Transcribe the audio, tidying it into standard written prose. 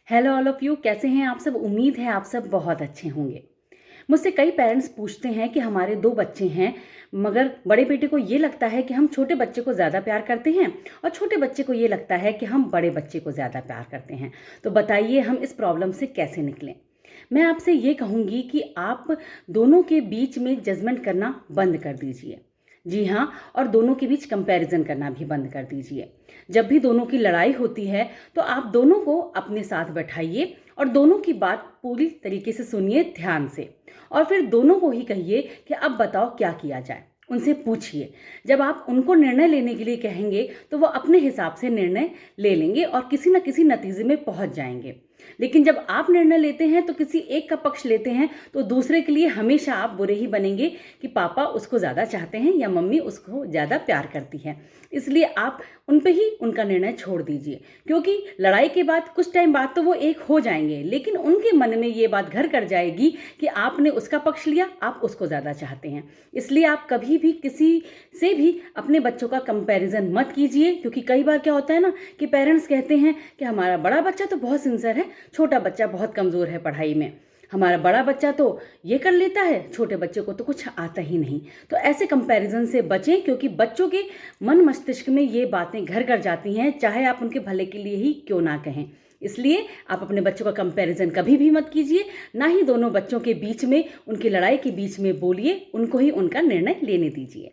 Hello all of you, कैसे हैं आप सब। उम्मीद है आप सब बहुत अच्छे होंगे। मुझसे कई पेरेंट्स पूछते हैं कि हमारे 2 बच्चे हैं, मगर बड़े बेटे को ये लगता है कि हम छोटे बच्चे को ज़्यादा प्यार करते हैं और छोटे बच्चे को ये लगता है कि हम बड़े बच्चे को ज़्यादा प्यार करते हैं। तो बताइए हम इस प्रॉब्लम से कैसे निकलें। मैं आपसे ये कहूँगी कि आप दोनों के बीच में जजमेंट करना बंद कर दीजिए। जी हाँ, और दोनों के बीच कंपैरिजन करना भी बंद कर दीजिए। जब भी दोनों की लड़ाई होती है तो आप दोनों को अपने साथ बैठाइए और दोनों की बात पूरी तरीके से सुनिए ध्यान से, और फिर दोनों को ही कहिए कि अब बताओ क्या किया जाए। उनसे पूछिए। जब आप उनको निर्णय लेने के लिए कहेंगे तो वो अपने हिसाब से निर्णय ले लेंगे और किसी न किसी नतीजे में पहुंच जाएंगे। लेकिन जब आप निर्णय लेते हैं तो किसी एक का पक्ष लेते हैं तो दूसरे के लिए हमेशा आप बुरे ही बनेंगे कि पापा उसको ज़्यादा चाहते हैं या मम्मी उसको ज़्यादा प्यार करती है। इसलिए आप उन पे ही उनका निर्णय छोड़ दीजिए, क्योंकि लड़ाई के बाद कुछ टाइम बाद तो वो एक हो जाएंगे, लेकिन उनके मन में ये बात घर कर जाएगी कि आपने उसका पक्ष लिया, आप उसको ज़्यादा चाहते हैं। इसलिए आप कभी भी किसी से भी अपने बच्चों का कंपैरिजन मत कीजिए, क्योंकि कई बार क्या होता है ना कि पेरेंट्स कहते हैं कि हमारा बड़ा बच्चा तो बहुत सिंसियर है, छोटा बच्चा बहुत कमज़ोर है पढ़ाई में। हमारा बड़ा बच्चा तो ये कर लेता है, छोटे बच्चे को तो कुछ आता ही नहीं। तो ऐसे कंपैरिजन से बचें, क्योंकि बच्चों के मन मस्तिष्क में ये बातें घर कर जाती हैं, चाहे आप उनके भले के लिए ही क्यों ना कहें। इसलिए आप अपने बच्चों का कंपैरिजन कभी भी मत कीजिए, ना ही दोनों बच्चों के बीच में, उनकी लड़ाई के बीच में बोलिए। उनको ही उनका निर्णय लेने दीजिए।